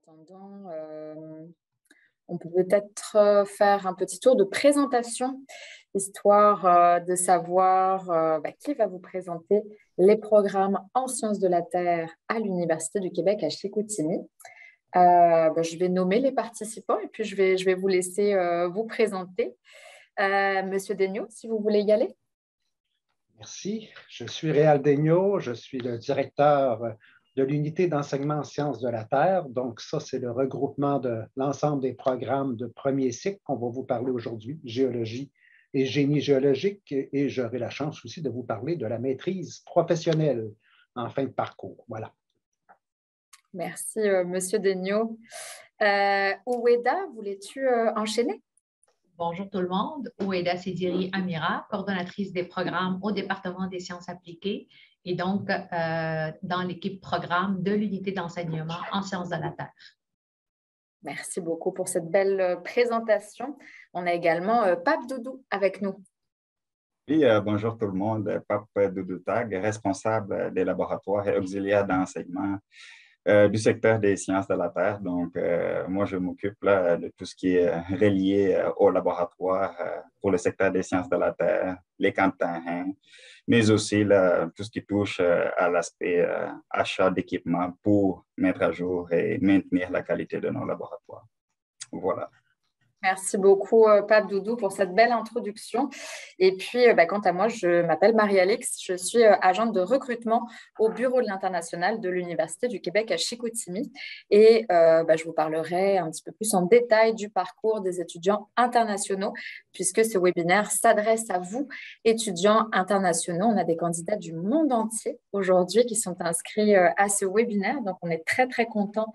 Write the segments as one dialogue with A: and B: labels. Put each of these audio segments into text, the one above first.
A: attendant, on peut peut-être faire un petit tour de présentation, histoire de savoir qui va vous présenter les programmes en sciences de la Terre à l'Université du Québec à Chicoutimi. Je vais nommer les participants et puis je vais vous laisser vous présenter. Monsieur Daigneault, si vous voulez y aller.
B: Merci. Je suis Réal Daigneault. Je suis le directeur de l'unité d'enseignement en sciences de la Terre. Donc, ça, c'est le regroupement de l'ensemble des programmes de premier cycle qu'on va vous parler aujourd'hui, géologie et génie géologique. Et j'aurai la chance aussi de vous parler de la maîtrise professionnelle en fin de parcours. Voilà.
A: Merci, Monsieur Daigneault. Oueda, voulais-tu enchaîner?
C: Bonjour tout le monde, Oueda Sediri Amira, coordonnatrice des programmes au département des sciences appliquées et donc dans l'équipe programme de l'unité d'enseignement en sciences de la Terre.
A: Merci beaucoup pour cette belle présentation. On a également Pape Doudou avec nous.
D: Oui, bonjour tout le monde, Pape Doudou Tag, responsable des laboratoires et auxiliaire d'enseignement du secteur des sciences de la Terre. Donc, moi, je m'occupe de tout ce qui est relié au laboratoire pour le secteur des sciences de la Terre, les camps de terrain, mais aussi tout ce qui touche à l'aspect achat d'équipements pour mettre à jour et maintenir la qualité de nos laboratoires. Voilà.
A: Merci beaucoup, Pape Doudou, pour cette belle introduction. Et puis, quant à moi, je m'appelle Marie-Alix. Je suis agente de recrutement au Bureau de l'International de l'Université du Québec à Chicoutimi. Et je vous parlerai un petit peu plus en détail du parcours des étudiants internationaux, puisque ce webinaire s'adresse à vous, étudiants internationaux. On a des candidats du monde entier aujourd'hui qui sont inscrits à ce webinaire. Donc, on est très, très contents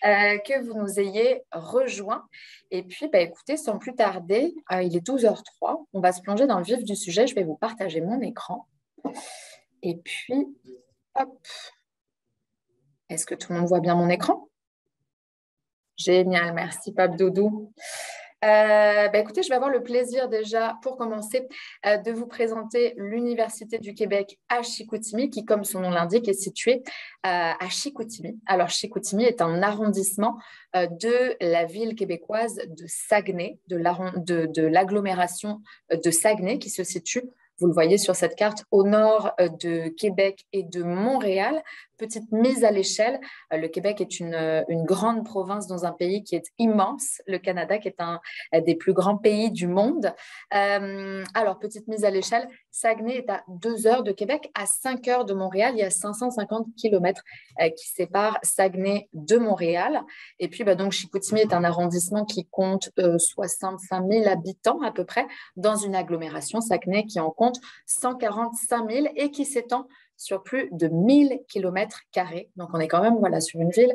A: que vous nous ayez rejoints. Et puis, écoutez, sans plus tarder, il est 12h03. On va se plonger dans le vif du sujet. Je vais vous partager mon écran. Et puis, hop. Est-ce que tout le monde voit bien mon écran? Génial, merci Pape Doudou. Écoutez, je vais avoir le plaisir déjà, pour commencer, de vous présenter l'Université du Québec à Chicoutimi, qui, comme son nom l'indique, est située à Chicoutimi. Alors, Chicoutimi est un arrondissement de la ville québécoise de Saguenay, de l'agglomération de Saguenay, qui se situe, vous le voyez sur cette carte, au nord de Québec et de Montréal. Petite mise à l'échelle, le Québec est une grande province dans un pays qui est immense, le Canada qui est un des plus grands pays du monde. Alors, petite mise à l'échelle, Saguenay est à 2 heures de Québec, à 5 heures de Montréal. Il y a 550 kilomètres qui séparent Saguenay de Montréal. Et puis, donc, Chicoutimi est un arrondissement qui compte 65 000 habitants à peu près, dans une agglomération, Saguenay, qui en compte 145 000 et qui s'étend sur plus de 1000 km². Donc, on est quand même sur une ville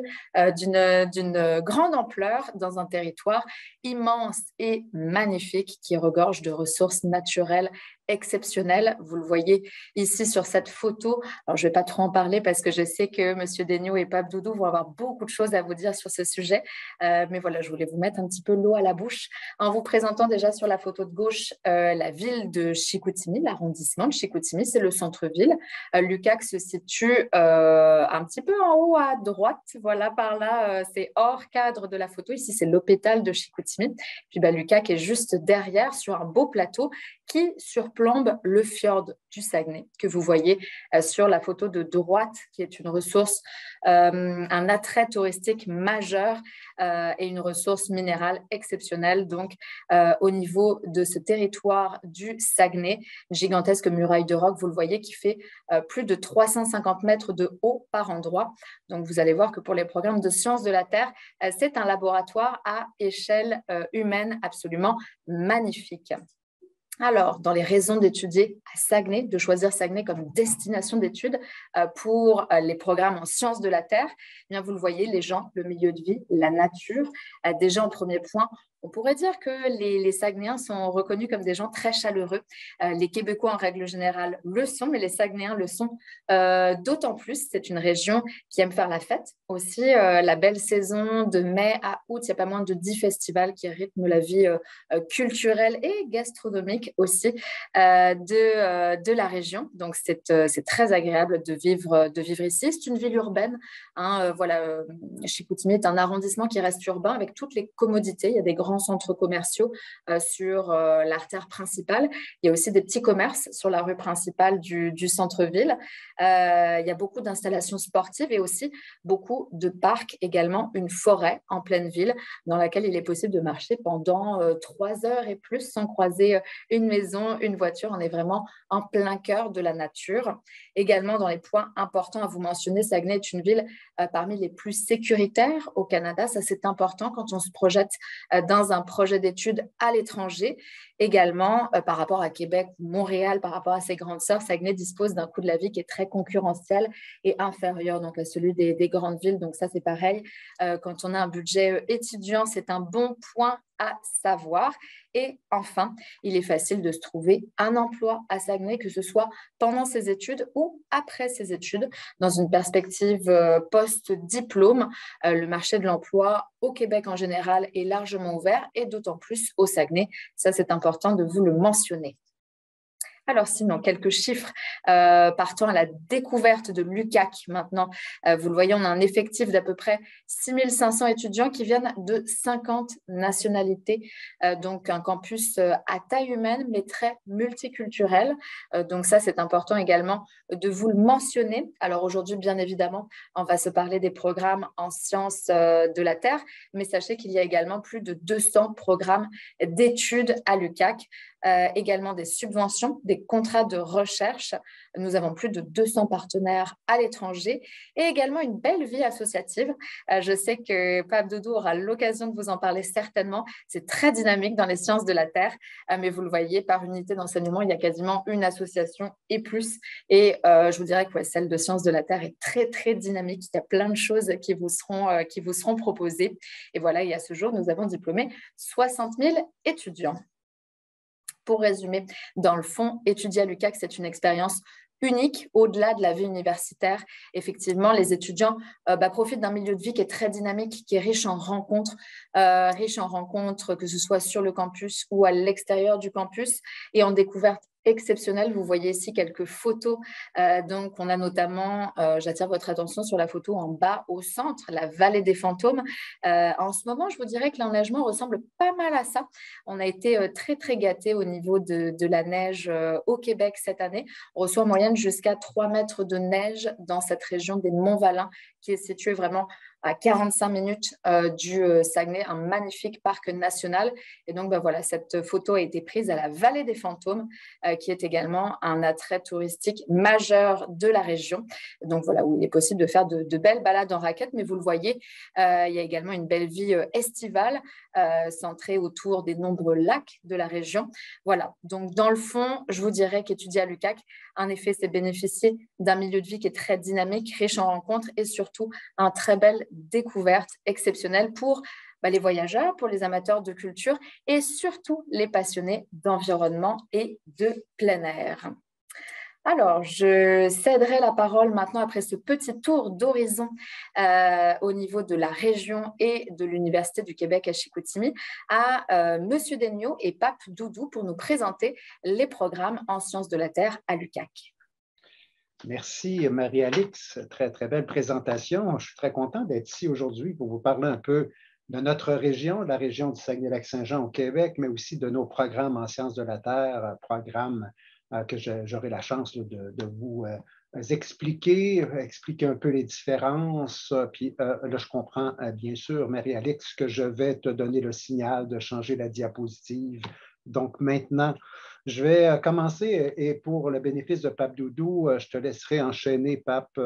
A: d'une grande ampleur, dans un territoire immense et magnifique qui regorge de ressources naturelles exceptionnelles. Vous le voyez ici sur cette photo. Alors, je ne vais pas trop en parler parce que je sais que M. Daigneault et Pape Doudou vont avoir beaucoup de choses à vous dire sur ce sujet. Mais voilà, je voulais vous mettre un petit peu l'eau à la bouche en vous présentant déjà sur la photo de gauche la ville de Chicoutimi, l'arrondissement de Chicoutimi, c'est le centre-ville. Lucac se situe un petit peu en haut à droite. Voilà, par là, c'est hors cadre de la photo. Ici, c'est l'hôpital de Chicoutimi. Puis Lucac est juste derrière sur un beau plateau qui surplombe le fjord du Saguenay que vous voyez sur la photo de droite, qui est une ressource, un attrait touristique majeur et une ressource minérale exceptionnelle. Donc, au niveau de ce territoire du Saguenay, gigantesque muraille de roc, vous le voyez, qui fait plus de 350 mètres de haut par endroit. Donc, vous allez voir que pour les programmes de sciences de la Terre, c'est un laboratoire à échelle humaine absolument magnifique. Alors, dans les raisons d'étudier à Saguenay, de choisir Saguenay comme destination d'études pour les programmes en sciences de la Terre, eh bien, vous le voyez, les gens, le milieu de vie, la nature. Déjà, en premier point, On pourrait dire que les Saguenayens sont reconnus comme des gens très chaleureux. Les Québécois, en règle générale, le sont, mais les Saguenayens le sont d'autant plus. C'est une région qui aime faire la fête. Aussi, la belle saison de mai à août, il y a pas moins de 10 festivals qui rythment la vie culturelle et gastronomique aussi de la région. Donc, c'est très agréable de vivre ici. C'est une ville urbaine. Hein, voilà, Chicoutimi est un arrondissement qui reste urbain avec toutes les commodités. Il y a des grands centres commerciaux sur l'artère principale. Il y a aussi des petits commerces sur la rue principale du centre-ville. Il y a beaucoup d'installations sportives et aussi beaucoup de parcs également, une forêt en pleine ville dans laquelle il est possible de marcher pendant 3 heures et plus sans croiser une maison, une voiture. On est vraiment en plein cœur de la nature. Également, dans les points importants à vous mentionner, Saguenay est une ville parmi les plus sécuritaires au Canada. Ça, c'est important quand on se projette dans un projet d'études à l'étranger. Également, par rapport à Québec ou Montréal, par rapport à ses grandes sœurs, Saguenay dispose d'un coût de la vie qui est très concurrentiel et inférieur donc, à celui des grandes villes. Donc ça, c'est pareil. Quand on a un budget étudiant, c'est un bon point à savoir. Et enfin, il est facile de se trouver un emploi à Saguenay, que ce soit pendant ses études ou après ses études, dans une perspective post-diplôme. Le marché de l'emploi au Québec en général est largement ouvert et d'autant plus au Saguenay. Ça, c'est important de vous le mentionner. Alors sinon, quelques chiffres partant à la découverte de l'UQAC maintenant. Vous le voyez, on a un effectif d'à peu près 6500 étudiants qui viennent de 50 nationalités. Donc un campus à taille humaine, mais très multiculturel. Donc ça, c'est important également de vous le mentionner. Alors aujourd'hui, bien évidemment, on va se parler des programmes en sciences de la Terre, mais sachez qu'il y a également plus de 200 programmes d'études à l'UQAC. Également des subventions, des contrats de recherche. Nous avons plus de 200 partenaires à l'étranger et également une belle vie associative. Je sais que Pape Doudou aura l'occasion de vous en parler certainement. C'est très dynamique dans les sciences de la Terre, mais vous le voyez, par unité d'enseignement, il y a quasiment une association et plus. Et je vous dirais que celle de sciences de la Terre est très, très dynamique. Il y a plein de choses qui vous seront proposées. Et voilà, et à ce jour, nous avons diplômé 60 000 étudiants. Pour résumer, dans le fond, étudier à l'UQAC, c'est une expérience unique au-delà de la vie universitaire. Effectivement, les étudiants profitent d'un milieu de vie qui est très dynamique, qui est riche en rencontres, que ce soit sur le campus ou à l'extérieur du campus, et en découverte exceptionnelle. Vous voyez ici quelques photos. Donc, on a notamment, j'attire votre attention sur la photo en bas au centre, la vallée des fantômes. En ce moment, je vous dirais que l'enneigement ressemble pas mal à ça. On a été très, très gâtés au niveau de la neige au Québec cette année. On reçoit en moyenne jusqu'à 3 mètres de neige dans cette région des Monts-Valin, qui est située vraiment à 45 minutes du Saguenay, un magnifique parc national. Et donc, voilà, cette photo a été prise à la vallée des fantômes, qui est également un attrait touristique majeur de la région. Donc, voilà, où il est possible de faire de belles balades en raquettes. Mais vous le voyez, il y a également une belle vie estivale centrée autour des nombreux lacs de la région. Voilà, donc dans le fond, je vous dirais qu'étudier à l'UQAC, en effet, c'est bénéficier d'un milieu de vie qui est très dynamique, riche en rencontres et surtout un très bel découverte exceptionnelle pour les voyageurs, pour les amateurs de culture et surtout les passionnés d'environnement et de plein air. Alors, je céderai la parole maintenant après ce petit tour d'horizon au niveau de la région et de l'Université du Québec à Chicoutimi à Monsieur Daigneault et Pape Doudou pour nous présenter les programmes en sciences de la Terre à l'UQAC.
B: Merci Marie-Alix, très très belle présentation. Je suis très content d'être ici aujourd'hui pour vous parler un peu de notre région, la région du Saguenay-Lac-Saint-Jean au Québec, mais aussi de nos programmes en sciences de la Terre, programmes que j'aurai la chance de vous expliquer un peu les différences. Puis là, je comprends bien sûr, Marie-Alix, que je vais te donner le signal de changer la diapositive. Donc maintenant, je vais commencer et pour le bénéfice de Pape Doudou, je te laisserai enchaîner, Pape,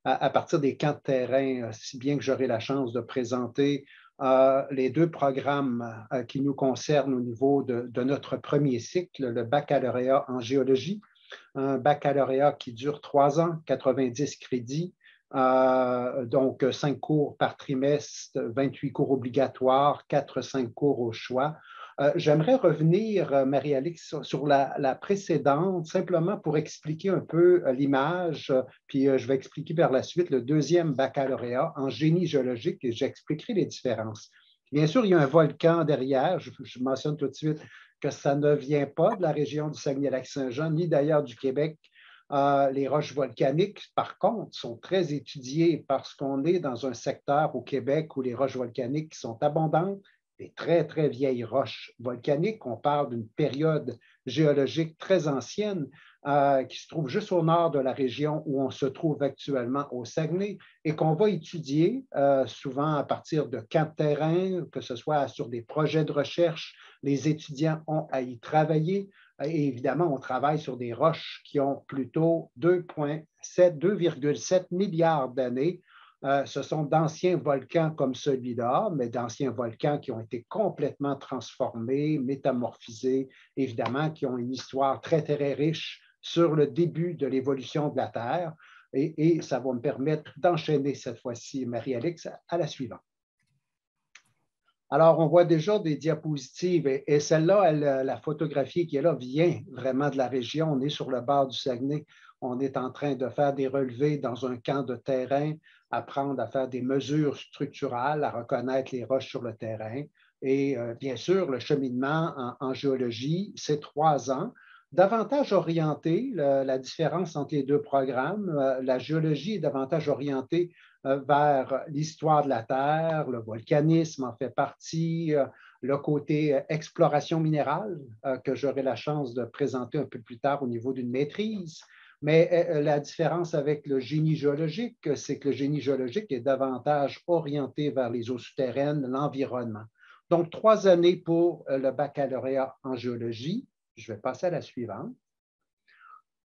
B: à partir des camps de terrain, si bien que j'aurai la chance de présenter les 2 programmes qui nous concernent au niveau de notre premier cycle, le baccalauréat en géologie, un baccalauréat qui dure 3 ans, 90 crédits, Donc 5 cours par trimestre, 28 cours obligatoires, 4-5 cours au choix. J'aimerais revenir, Marie-Alix, sur la précédente, simplement pour expliquer un peu l'image, puis je vais expliquer par la suite le deuxième baccalauréat en génie géologique et j'expliquerai les différences. Bien sûr, il y a un volcan derrière. Je mentionne tout de suite que ça ne vient pas de la région du Saguenay-Lac-Saint-Jean, ni d'ailleurs du Québec. Les roches volcaniques, par contre, sont très étudiées parce qu'on est dans un secteur au Québec où les roches volcaniques sont abondantes, des très, très vieilles roches volcaniques. On parle d'une période géologique très ancienne qui se trouve juste au nord de la région où on se trouve actuellement au Saguenay et qu'on va étudier souvent à partir de camps de terrain, que ce soit sur des projets de recherche. Les étudiants ont à y travailler. Et évidemment, on travaille sur des roches qui ont plutôt 2,7 milliards d'années. Ce sont d'anciens volcans comme celui-là, mais d'anciens volcans qui ont été complètement transformés, métamorphisés, évidemment, qui ont une histoire très, très riche sur le début de l'évolution de la Terre. Et ça va me permettre d'enchaîner cette fois-ci, Marie-Alix, à la suivante. Alors, on voit déjà des diapositives et celle-là, la photographie qui est là vient vraiment de la région. On est sur le bord du Saguenay. On est en train de faire des relevés dans un camp de terrain, apprendre à faire des mesures structurales, à reconnaître les roches sur le terrain. Et bien sûr, le cheminement en géologie, c'est 3 ans. Davantage orienté, la différence entre les deux programmes, la géologie est davantage orientée vers l'histoire de la Terre, le volcanisme en fait partie, le côté exploration minérale que j'aurai la chance de présenter un peu plus tard au niveau d'une maîtrise. Mais la différence avec le génie géologique, c'est que le génie géologique est davantage orienté vers les eaux souterraines, l'environnement. Donc, 3 années pour le baccalauréat en géologie. Je vais passer à la suivante.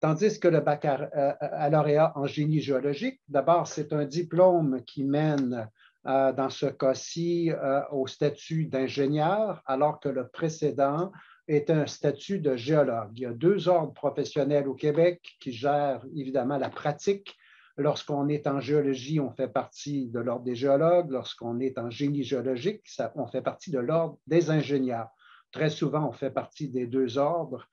B: Tandis que le baccalauréat en génie géologique, d'abord, c'est un diplôme qui mène, dans ce cas-ci, au statut d'ingénieur, alors que le précédent est un statut de géologue. Il y a 2 ordres professionnels au Québec qui gèrent évidemment la pratique. Lorsqu'on est en géologie, on fait partie de l'ordre des géologues. Lorsqu'on est en génie géologique, on fait partie de l'ordre des ingénieurs. Très souvent, on fait partie des 2 ordres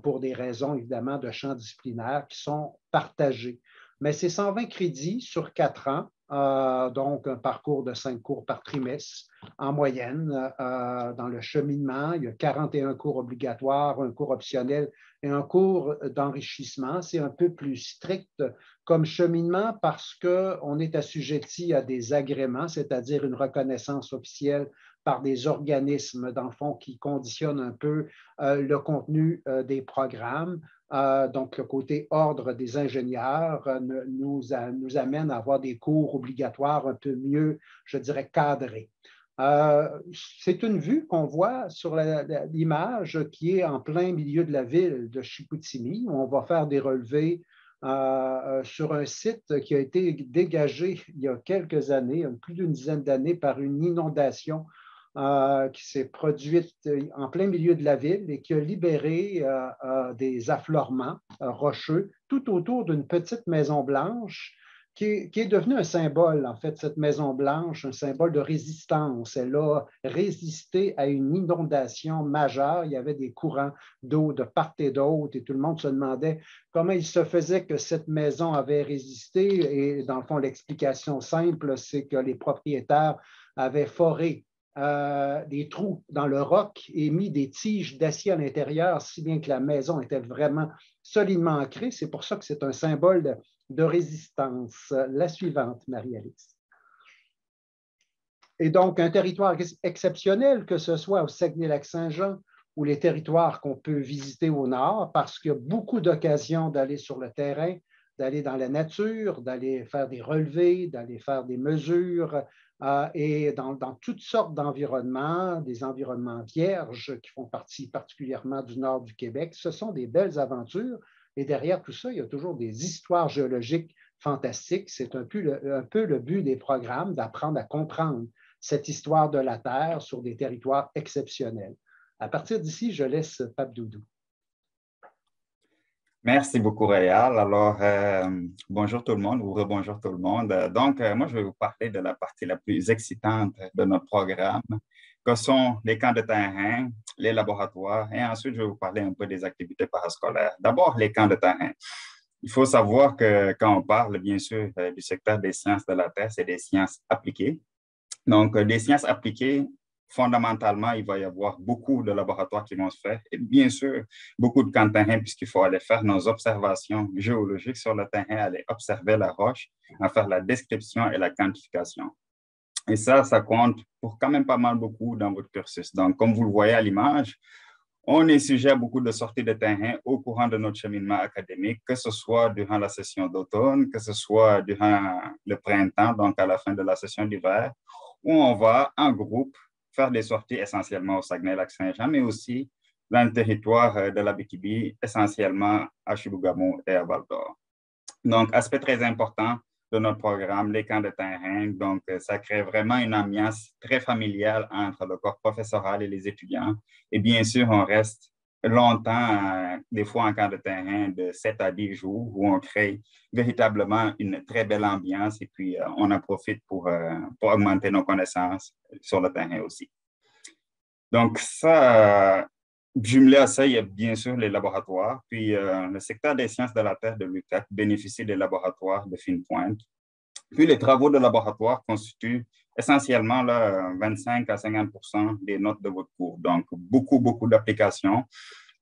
B: pour des raisons, évidemment, de champs disciplinaires qui sont partagés. Mais c'est 120 crédits sur 4 ans, donc un parcours de 5 cours par trimestre en moyenne. Dans le cheminement, il y a 41 cours obligatoires, un cours optionnel et un cours d'enrichissement. C'est un peu plus strict comme cheminement parce qu'on est assujetti à des agréments, c'est-à-dire une reconnaissance officielle par des organismes, dans le fond, qui conditionnent un peu le contenu des programmes. Donc, le côté ordre des ingénieurs nous amène à avoir des cours obligatoires un peu mieux, je dirais, cadrés. C'est une vue qu'on voit sur l'image qui est en plein milieu de la ville de Chicoutimi, où on va faire des relevés sur un site qui a été dégagé il y a quelques années, plus d'une dizaine d'années, par une inondation qui s'est produite en plein milieu de la ville et qui a libéré des affleurements rocheux tout autour d'une petite maison blanche qui est devenue un symbole, en fait, cette maison blanche, un symbole de résistance. Elle a résisté à une inondation majeure. Il y avait des courants d'eau de part et d'autre et tout le monde se demandait comment il se faisait que cette maison avait résisté. Et dans le fond, l'explication simple, c'est que les propriétaires avaient foré des trous dans le roc et mis des tiges d'acier à l'intérieur, si bien que la maison était vraiment solidement ancrée. C'est pour ça que c'est un symbole de résistance. La suivante, Marie-Alix. Et donc, un territoire exceptionnel, que ce soit au Saguenay-Lac-Saint-Jean ou les territoires qu'on peut visiter au nord, parce qu'il y a beaucoup d'occasions d'aller sur le terrain, d'aller dans la nature, d'aller faire des relevés, d'aller faire des mesures, et dans toutes sortes d'environnements, des environnements vierges qui font partie particulièrement du nord du Québec. Ce sont des belles aventures et derrière tout ça, il y a toujours des histoires géologiques fantastiques. C'est un peu le but des programmes, d'apprendre à comprendre cette histoire de la Terre sur des territoires exceptionnels. À partir d'ici, je laisse Pape Doudou.
D: Merci beaucoup, Réal. Alors, bonjour tout le monde ou rebonjour tout le monde. Moi, je vais vous parler de la partie la plus excitante de notre programme, que sont les camps de terrain, les laboratoires, et ensuite, je vais vous parler un peu des activités parascolaires. D'abord, les camps de terrain. Il faut savoir que quand on parle, bien sûr, du secteur des sciences de la Terre, c'est des sciences appliquées. Donc, des sciences appliquées, fondamentalement, il va y avoir beaucoup de laboratoires qui vont se faire et bien sûr, beaucoup de camps de terrain puisqu'il faut aller faire nos observations géologiques sur le terrain, aller observer la roche, en faire la description et la quantification. Et ça compte pour quand même pas mal beaucoup dans votre cursus. Donc, comme vous le voyez à l'image, on est sujet à beaucoup de sorties de terrain au courant de notre cheminement académique, que ce soit durant la session d'automne, que ce soit durant le printemps, donc à la fin de la session d'hiver, où on va en groupe faire des sorties essentiellement au Saguenay-Lac-Saint-Jean, mais aussi dans le territoire de l'Abitibi, essentiellement à Chibougamau et à Val-d'Or. Donc, aspect très important de notre programme, les camps de terrain. Donc, ça crée vraiment une ambiance très familiale entre le corps professoral et les étudiants. Et bien sûr, on reste longtemps, des fois en camp de terrain de 7 à 10 jours, où on crée véritablement une très belle ambiance et puis on en profite pour augmenter nos connaissances sur le terrain aussi. Donc, ça, jumelé à ça, il y a bien sûr les laboratoires. Puis, le secteur des sciences de la Terre de l'UQAC bénéficie des laboratoires de fine pointe. Puis, les travaux de laboratoire constituent essentiellement là, 25 à 50% des notes de votre cours. Donc, beaucoup d'applications.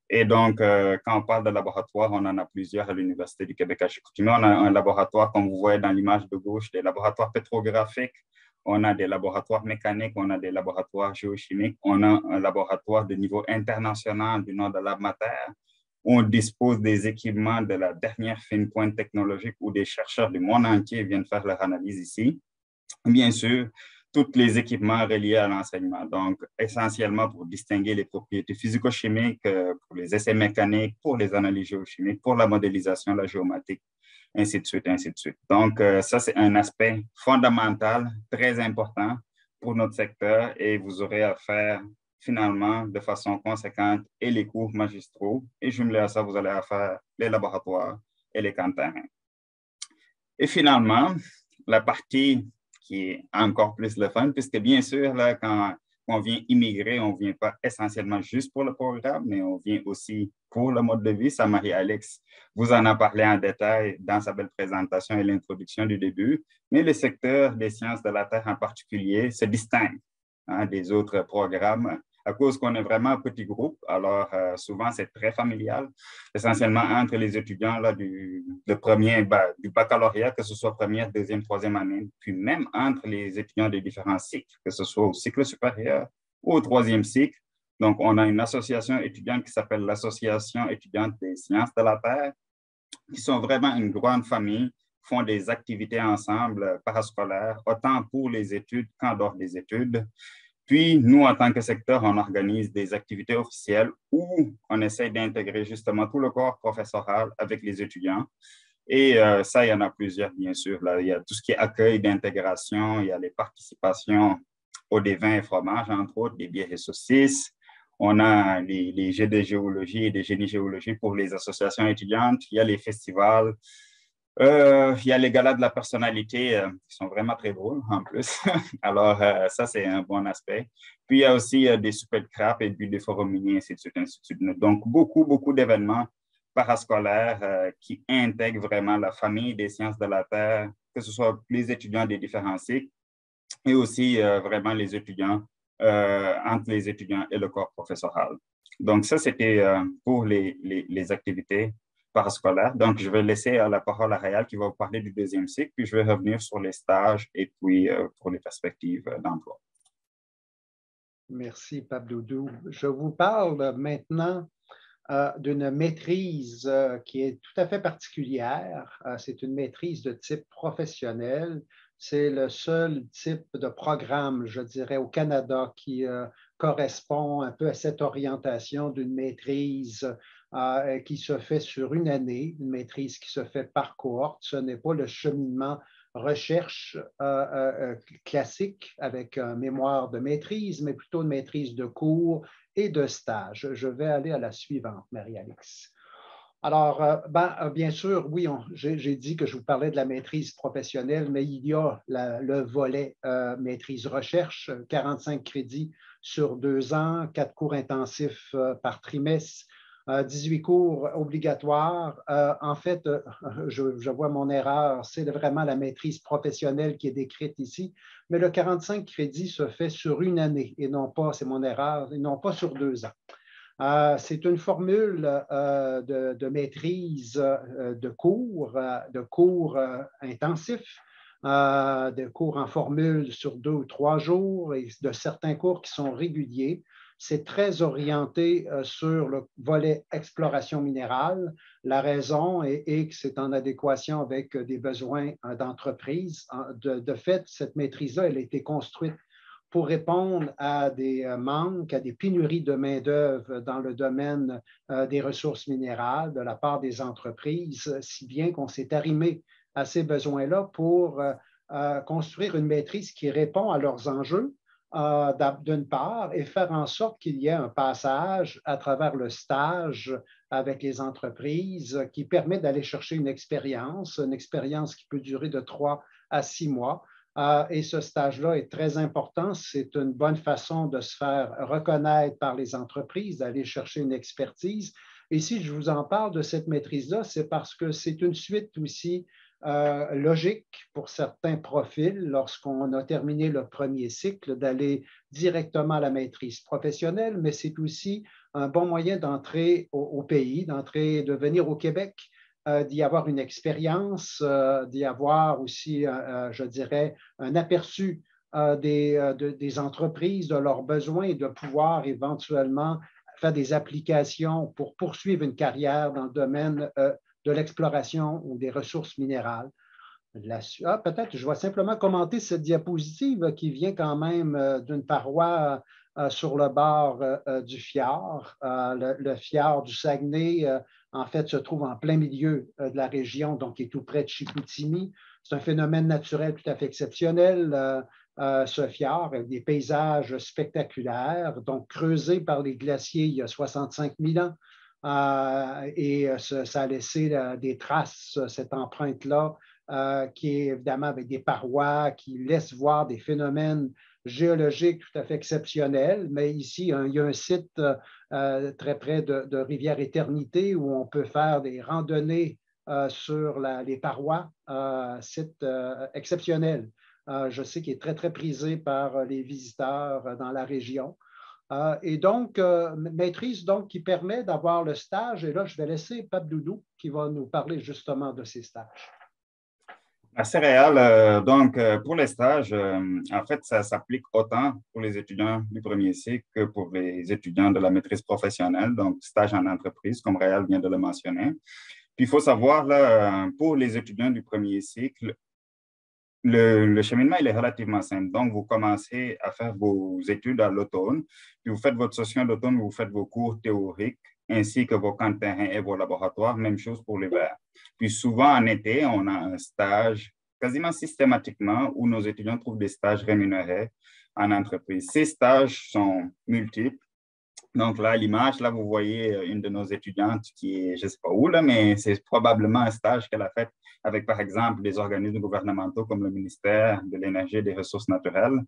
D: Et donc, quand on parle de laboratoire, on en a plusieurs à l'Université du Québec à Chicoutimi. On a un laboratoire, comme vous voyez dans l'image de gauche, des laboratoires pétrographiques. On a des laboratoires mécaniques, on a des laboratoires géochimiques, on a un laboratoire de niveau international du nom de l'Armater, où on dispose des équipements de la dernière fine pointe technologique où des chercheurs du monde entier viennent faire leur analyse ici. Bien sûr, tous les équipements reliés à l'enseignement. Donc, essentiellement pour distinguer les propriétés physico-chimiques, pour les essais mécaniques, pour les analyses géochimiques, pour la modélisation, la géomatique, ainsi de suite, ainsi de suite. Donc, ça, c'est un aspect fondamental, très important pour notre secteur et vous aurez à faire finalement de façon conséquente et les cours magistraux. Et jumelé à ça, vous allez à faire les laboratoires et les camps de terrain. Et finalement, la partie qui est encore plus le fun, puisque bien sûr, là, quand on vient immigrer, on ne vient pas essentiellement juste pour le programme, mais on vient aussi pour le mode de vie. Ça, Marie-Alex vous en a parlé en détail dans sa belle présentation et l'introduction du début, mais le secteur des sciences de la Terre en particulier se distingue des autres programmes à cause qu'on est vraiment un petit groupe. Alors, souvent, c'est très familial, essentiellement entre les étudiants là, du baccalauréat, que ce soit première, deuxième, troisième année, puis même entre les étudiants des différents cycles, que ce soit au cycle supérieur ou au troisième cycle. Donc, on a une association étudiante qui s'appelle l'Association étudiante des sciences de la Terre, qui sont vraiment une grande famille, font des activités ensemble parascolaires, autant pour les études qu'en dehors des études. Puis, nous, en tant que secteur, on organise des activités officielles où on essaie d'intégrer justement tout le corps professoral avec les étudiants. Et ça, il y en a plusieurs, bien sûr. Là, il y a tout ce qui est accueil d'intégration, il y a les participations au des vins et fromages, entre autres, des bières et saucisses. On a les jeux de géologie et des génies géologiques pour les associations étudiantes. Il y a les festivals. Il y a les galas de la personnalité qui sont vraiment très drôles en plus. Alors, ça, c'est un bon aspect. Puis, il y a aussi des soupers de crêpes et puis des forums miniers, ainsi de suite, ainsi de suite. Donc, beaucoup d'événements parascolaires qui intègrent vraiment la famille des sciences de la Terre, que ce soit les étudiants des différents cycles et aussi vraiment les étudiants, entre les étudiants et le corps professoral. Donc, ça, c'était pour les activités parascolaires. Donc, je vais laisser la parole à Réal qui va vous parler du deuxième cycle, puis je vais revenir sur les stages et puis pour les perspectives d'emploi.
B: Merci, Pape Doudou. Je vous parle maintenant d'une maîtrise qui est tout à fait particulière. C'est une maîtrise de type professionnel. C'est le seul type de programme, je dirais, au Canada qui correspond un peu à cette orientation d'une maîtrise qui se fait sur une année, une maîtrise qui se fait par cohorte. Ce n'est pas le cheminement recherche classique avec un mémoire de maîtrise, mais plutôt une maîtrise de cours et de stage. Je vais aller à la suivante, Marie-Alex. Alors, bien sûr, oui, j'ai dit que je vous parlais de la maîtrise professionnelle, mais il y a le volet maîtrise recherche, 45 crédits sur 2 ans, 4 cours intensifs par trimestre, 18 cours obligatoires. En fait, je vois mon erreur, c'est vraiment la maîtrise professionnelle qui est décrite ici, mais le 45 crédits se fait sur une année et non pas, c'est mon erreur, et non pas sur 2 ans. C'est une formule de maîtrise de cours intensifs, de cours en formule sur 2 ou 3 jours et de certains cours qui sont réguliers. C'est très orienté sur le volet exploration minérale. La raison est que c'est en adéquation avec des besoins d'entreprise. De fait, cette maîtrise-là, elle a été construite pour répondre à des manques, à des pénuries de main-d'œuvre dans le domaine des ressources minérales de la part des entreprises, si bien qu'on s'est arrimé à ces besoins-là pour construire une maîtrise qui répond à leurs enjeux, d'une part, et faire en sorte qu'il y ait un passage à travers le stage avec les entreprises qui permet d'aller chercher une expérience qui peut durer de 3 à 6 mois. Et ce stage-là est très important. C'est une bonne façon de se faire reconnaître par les entreprises, d'aller chercher une expertise. Et si je vous en parle de cette maîtrise-là, c'est parce que c'est une suite aussi logique pour certains profils lorsqu'on a terminé le premier cycle d'aller directement à la maîtrise professionnelle, mais c'est aussi un bon moyen d'entrer au pays, de venir au Québec, d'y avoir une expérience, d'y avoir aussi, je dirais, un aperçu des entreprises, de leurs besoins et de pouvoir éventuellement faire des applications pour poursuivre une carrière dans le domaine de l'exploration ou des ressources minérales. Peut-être, je vais simplement commenter cette diapositive qui vient quand même d'une paroi sur le bord du fjord. Le fjord du Saguenay, en fait, se trouve en plein milieu de la région, donc est tout près de Chicoutimi. C'est un phénomène naturel tout à fait exceptionnel, ce fjord, avec des paysages spectaculaires, donc creusé par les glaciers il y a 65 000 ans. Et ça a laissé des traces, cette empreinte-là, qui est évidemment avec des parois qui laissent voir des phénomènes géologiques tout à fait exceptionnels. Mais ici, il y a un site très près de Rivière-Éternité où on peut faire des randonnées sur les parois, site exceptionnel. Je sais qu'il est très, très prisé par les visiteurs dans la région. Et donc, maîtrise donc, qui permet d'avoir le stage. Et là, je vais laisser Pape Doudou qui va nous parler justement de ces stages.
D: Merci, Réal. Donc, pour les stages, en fait, ça s'applique autant pour les étudiants du premier cycle que pour les étudiants de la maîtrise professionnelle, donc stage en entreprise, comme Réal vient de le mentionner. Puis, il faut savoir, là, pour les étudiants du premier cycle, le cheminement, il est relativement simple. Donc, vous commencez à faire vos études à l'automne, puis vous faites votre session d'automne, vous faites vos cours théoriques, ainsi que vos camps de terrain et vos laboratoires. Même chose pour l'hiver. Puis souvent, en été, on a un stage quasiment systématiquement où nos étudiants trouvent des stages rémunérés en entreprise. Ces stages sont multiples. Donc là, à l'image, là, vous voyez une de nos étudiantes qui est, je ne sais pas où, là, mais c'est probablement un stage qu'elle a fait avec, par exemple, des organismes gouvernementaux comme le ministère de l'Énergie et des Ressources naturelles.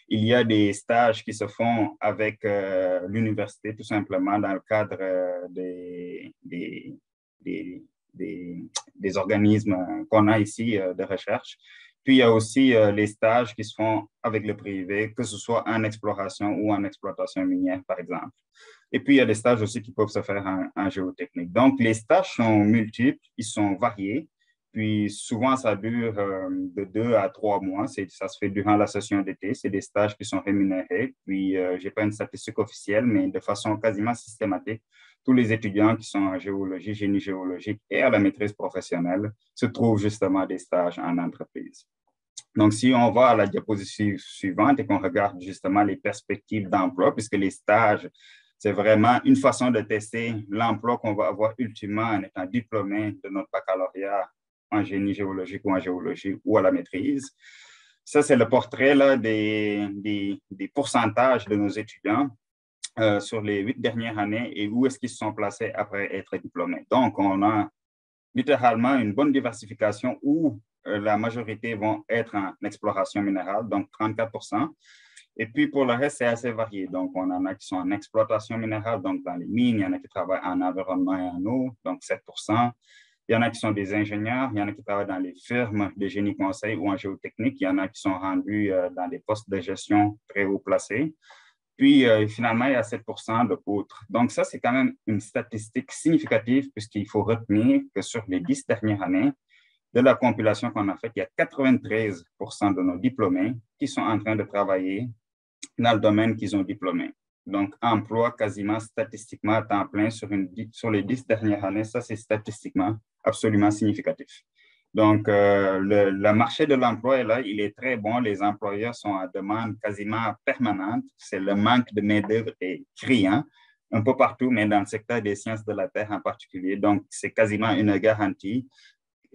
D: Il y a des stages qui se font avec l'université, tout simplement, dans le cadre des organismes qu'on a ici de recherche. Puis, il y a aussi les stages qui se font avec le privé, que ce soit en exploration ou en exploitation minière, par exemple. Et puis, il y a des stages aussi qui peuvent se faire en géotechnique. Donc, les stages sont multiples, ils sont variés. Puis, souvent, ça dure de 2 à 3 mois. Ça se fait durant la session d'été. C'est des stages qui sont rémunérés. Puis, je n'ai pas une statistique officielle, mais de façon quasiment systématique, tous les étudiants qui sont en géologie, génie géologique et à la maîtrise professionnelle se trouvent justement des stages en entreprise. Donc, si on va à la diapositive suivante et qu'on regarde justement les perspectives d'emploi, puisque les stages, c'est vraiment une façon de tester l'emploi qu'on va avoir ultimement en étant diplômé de notre baccalauréat en génie géologique ou en géologie ou à la maîtrise. Ça, c'est le portrait là, des pourcentages de nos étudiants sur les 8 dernières années et où est-ce qu'ils se sont placés après être diplômés. Donc, on a littéralement une bonne diversification où la majorité vont être en exploration minérale, donc 34%. Et puis, pour le reste, c'est assez varié. Donc, on en a qui sont en exploitation minérale, donc dans les mines. Il y en a qui travaillent en environnement et en eau, donc 7%. Il y en a qui sont des ingénieurs. Il y en a qui travaillent dans les firmes de génie conseil ou en géotechnique. Il y en a qui sont rendus dans des postes de gestion très haut placés. Puis, finalement, il y a 7% de autres. Donc, ça, c'est quand même une statistique significative puisqu'il faut retenir que sur les 10 dernières années, de la compilation qu'on a faite, il y a 93% de nos diplômés qui sont en train de travailler dans le domaine qu'ils ont diplômé. Donc, emploi quasiment statistiquement à temps plein sur les 10 dernières années, ça, c'est statistiquement absolument significatif. Donc, le marché de l'emploi est là, il est très bon. Les employeurs sont en demande quasiment permanente. C'est le manque de main-d'œuvre est criant un peu partout, mais dans le secteur des sciences de la Terre en particulier. Donc, c'est quasiment une garantie.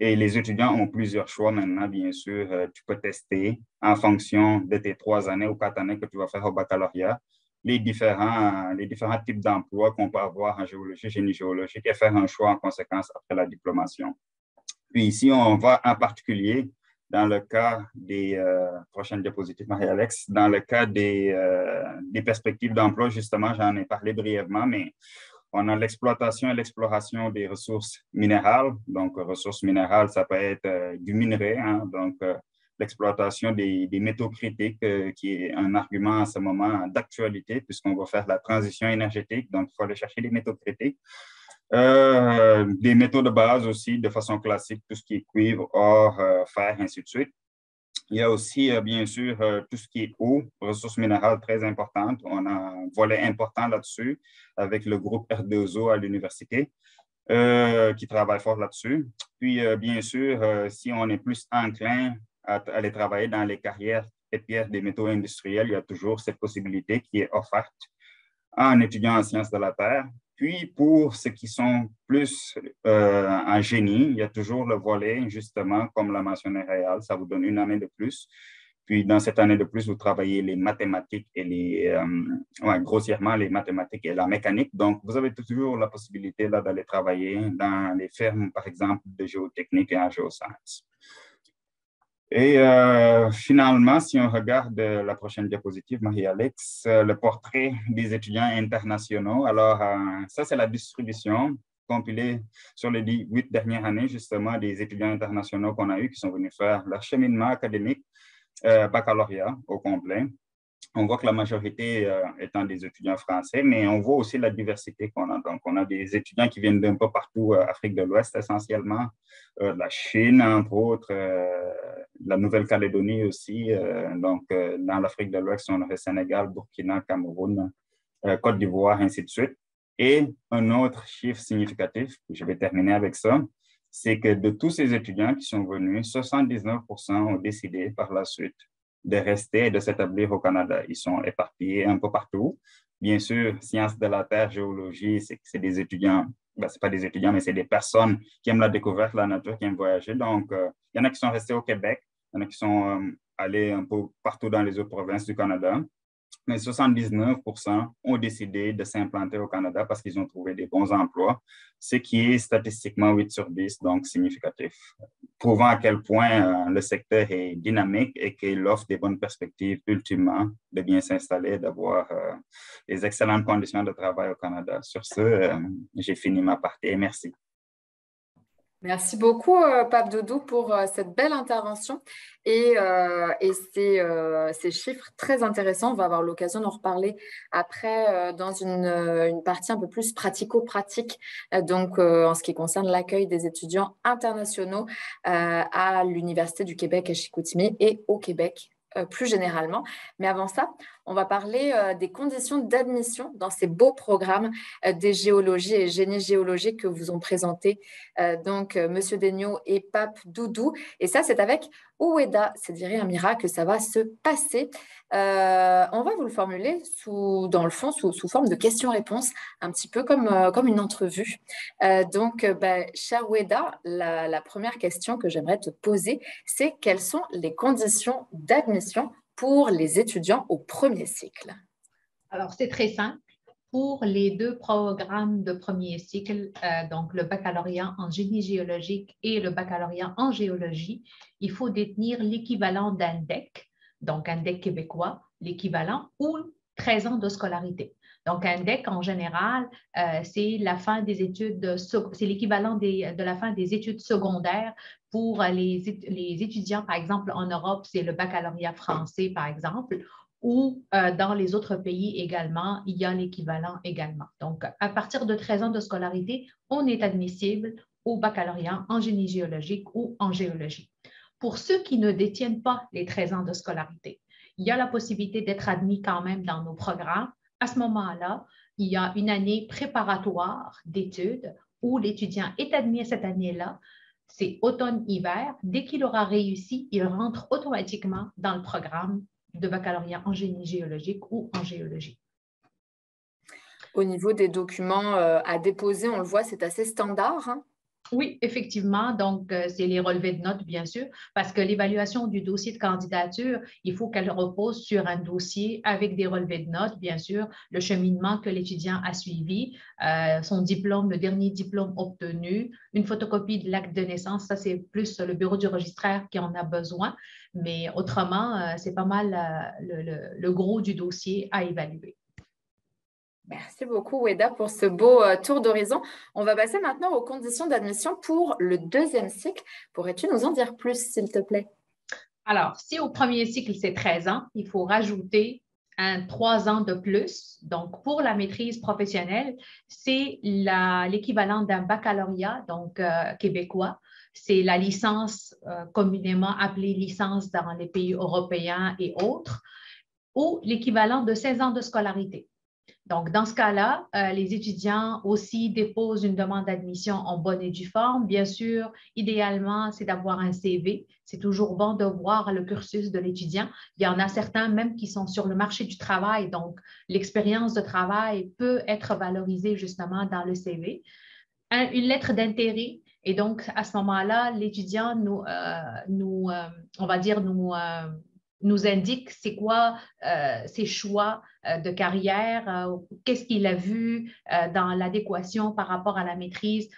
D: Et les étudiants ont plusieurs choix maintenant, bien sûr. Tu peux tester en fonction de tes 3 années ou 4 années que tu vas faire au baccalauréat, les différents types d'emplois qu'on peut avoir en géologie, génie géologique et faire un choix en conséquence après la diplomation. Puis ici, on va en particulier, dans le cas des prochaines diapositives, Marie-Alex, dans le cas des perspectives d'emploi, justement, j'en ai parlé brièvement, mais on a l'exploitation et l'exploration des ressources minérales. Donc, ressources minérales, ça peut être du minerai, hein, donc l'exploitation des métaux critiques, qui est un argument en ce moment d'actualité, puisqu'on va faire la transition énergétique. Donc, il faut aller chercher des métaux critiques. Des métaux de base aussi, de façon classique, tout ce qui est cuivre, or, fer, ainsi de suite. Il y a aussi, bien sûr, tout ce qui est eau, ressources minérales très importantes. On a un volet important là-dessus avec le groupe R2O à l'université qui travaille fort là-dessus. Puis, bien sûr, si on est plus enclin à aller travailler dans les carrières et pierres des métaux industriels, il y a toujours cette possibilité qui est offerte en étudiant en sciences de la Terre. Puis, pour ceux qui sont plus en génie, il y a toujours le volet, justement, comme l'a mentionné Réal, ça vous donne une année de plus. Puis, dans cette année de plus, vous travaillez les mathématiques et grossièrement, les mathématiques et la mécanique. Donc, vous avez toujours la possibilité là, d'aller travailler dans les fermes, par exemple, de géotechnique et en géosciences. Et finalement, si on regarde la prochaine diapositive, Marie-Alex, le portrait des étudiants internationaux. Alors, ça, c'est la distribution compilée sur les 8 dernières années, justement, des étudiants internationaux qu'on a eus qui sont venus faire leur cheminement académique, baccalauréat au complet. On voit que la majorité étant des étudiants français, mais on voit aussi la diversité qu'on a. Donc, on a des étudiants qui viennent d'un peu partout, Afrique de l'Ouest essentiellement, la Chine, entre autres, la Nouvelle-Calédonie aussi. Donc, dans l'Afrique de l'Ouest, on a le Sénégal, Burkina, Cameroun, Côte d'Ivoire, ainsi de suite. Et un autre chiffre significatif, je vais terminer avec ça, c'est que de tous ces étudiants qui sont venus, 79% ont décidé par la suite de rester et de s'établir au Canada. Ils sont éparpillés un peu partout. Bien sûr, sciences de la Terre, géologie, c'est des étudiants, ben, c'est pas des étudiants, mais c'est des personnes qui aiment la découverte, la nature, qui aiment voyager. Donc, il y en a qui sont restés au Québec, il y en a qui sont allés un peu partout dans les autres provinces du Canada. Mais 79% ont décidé de s'implanter au Canada parce qu'ils ont trouvé des bons emplois, ce qui est statistiquement 8 sur 10, donc significatif, prouvant à quel point le secteur est dynamique et qu'il offre des bonnes perspectives ultimement de bien s'installer, d'avoir des excellentes conditions de travail au Canada. Sur ce, j'ai fini ma partie. Merci.
A: Merci beaucoup, Pape Doudou, pour cette belle intervention et ces chiffres très intéressants. On va avoir l'occasion d'en reparler après dans une partie un peu plus pratico-pratique, donc en ce qui concerne l'accueil des étudiants internationaux à l'Université du Québec à Chicoutimi et au Québec plus généralement. Mais avant ça, on va parler des conditions d'admission dans ces beaux programmes des géologies et génie géologique que vous ont présentés donc Monsieur Daigneault et Pape Doudou. Et ça, c'est avec Oueda Sédiré Amira que ça va se passer. On va vous le formuler dans le fond sous forme de questions-réponses, un petit peu comme une entrevue. Cher Oueda, la première question que j'aimerais te poser, c'est quelles sont les conditions d'admission pour les étudiants au premier cycle?
C: Alors, c'est très simple. Pour les 2 programmes de premier cycle, donc le baccalauréat en génie géologique et le baccalauréat en géologie, il faut détenir l'équivalent d'un DEC, donc un DEC québécois, l'équivalent, ou 13 ans de scolarité. Donc, un DEC, en général, c'est la fin des études, c'est l'équivalent de la fin des études secondaires pour les étudiants, par exemple, en Europe, c'est le baccalauréat français, par exemple, ou dans les autres pays également, il y a l'équivalent également. Donc, à partir de 13 ans de scolarité, on est admissible au baccalauréat en génie géologique ou en géologie. Pour ceux qui ne détiennent pas les 13 ans de scolarité, il y a la possibilité d'être admis quand même dans nos programmes. À ce moment-là, il y a une année préparatoire d'études où l'étudiant est admis à cette année-là. C'est automne-hiver. Dès qu'il aura réussi, il rentre automatiquement dans le programme de baccalauréat en génie géologique ou en géologie.
A: Au niveau des documents à déposer, on le voit, c'est assez standard, hein?
C: Oui, effectivement. Donc, c'est les relevés de notes, bien sûr, parce que l'évaluation du dossier de candidature, il faut qu'elle repose sur un dossier avec des relevés de notes, bien sûr, le cheminement que l'étudiant a suivi, son diplôme, le dernier diplôme obtenu, une photocopie de l'acte de naissance. Ça, c'est plus le bureau du registraire qui en a besoin, mais autrement, c'est pas mal le gros du dossier à évaluer.
A: Merci beaucoup, Oueda, pour ce beau tour d'horizon. On va passer maintenant aux conditions d'admission pour le 2e cycle. Pourrais-tu nous en dire plus, s'il te plaît?
C: Alors, si au premier cycle, c'est 13 ans, il faut rajouter 3 ans de plus. Donc, pour la maîtrise professionnelle, c'est l'équivalent d'un baccalauréat, donc québécois. C'est la licence communément appelée licence dans les pays européens et autres, ou l'équivalent de 16 ans de scolarité. Donc, dans ce cas-là, les étudiants aussi déposent une demande d'admission en bonne et due forme. Bien sûr, idéalement, c'est d'avoir un CV. C'est toujours bon de voir le cursus de l'étudiant. Il y en a certains même qui sont sur le marché du travail. Donc, l'expérience de travail peut être valorisée justement dans le CV. Une lettre d'intérêt. Et donc, à ce moment-là, l'étudiant nous indique c'est quoi ses choix de carrière, qu'est-ce qu'il a vu dans l'adéquation par rapport à la maîtrise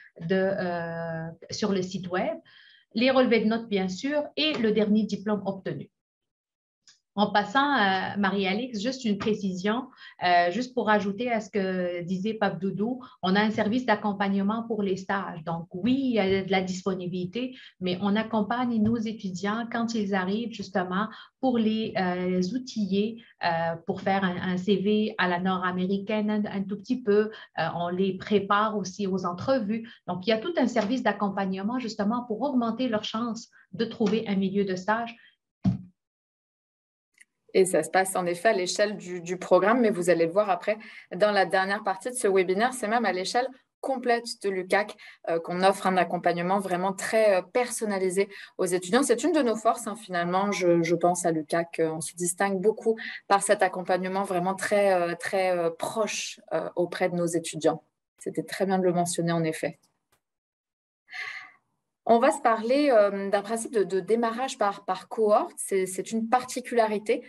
C: sur le site web, les relevés de notes, bien sûr, et le dernier diplôme obtenu. En passant, Marie-Alix, juste une précision, juste pour ajouter à ce que disait Pape Doudou, on a un service d'accompagnement pour les stages. Donc oui, il y a de la disponibilité, mais on accompagne nos étudiants quand ils arrivent justement pour les outiller, pour faire un CV à la nord-américaine un tout petit peu. On les prépare aussi aux entrevues. Donc, il y a tout un service d'accompagnement justement pour augmenter leurs chances de trouver un milieu de stage.
A: Et ça se passe en effet à l'échelle du programme, mais vous allez le voir après dans la dernière partie de ce webinaire, c'est même à l'échelle complète de l'UQAC qu'on offre un accompagnement vraiment très personnalisé aux étudiants. C'est une de nos forces, hein, finalement, je pense à l'UQAC. On se distingue beaucoup par cet accompagnement vraiment très proche auprès de nos étudiants. C'était très bien de le mentionner, en effet. On va se parler d'un principe de démarrage par cohorte. C'est une particularité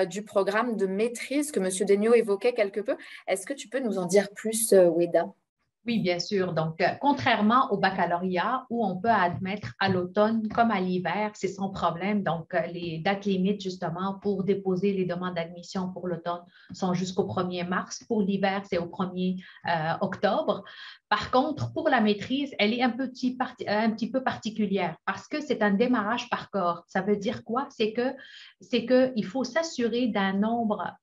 A: du programme de maîtrise que M. Daigneault évoquait quelque peu. Est-ce que tu peux nous en dire plus, Oueda?
C: Oui, bien sûr. Donc, contrairement au baccalauréat où on peut admettre à l'automne comme à l'hiver, c'est sans problème. Donc, les dates limites, justement, pour déposer les demandes d'admission pour l'automne sont jusqu'au 1er mars. Pour l'hiver, c'est au 1er octobre. Par contre, pour la maîtrise, elle est un petit peu particulière parce que c'est un démarrage par cohorte. Ça veut dire quoi? C'est qu'il faut s'assurer d'un nombre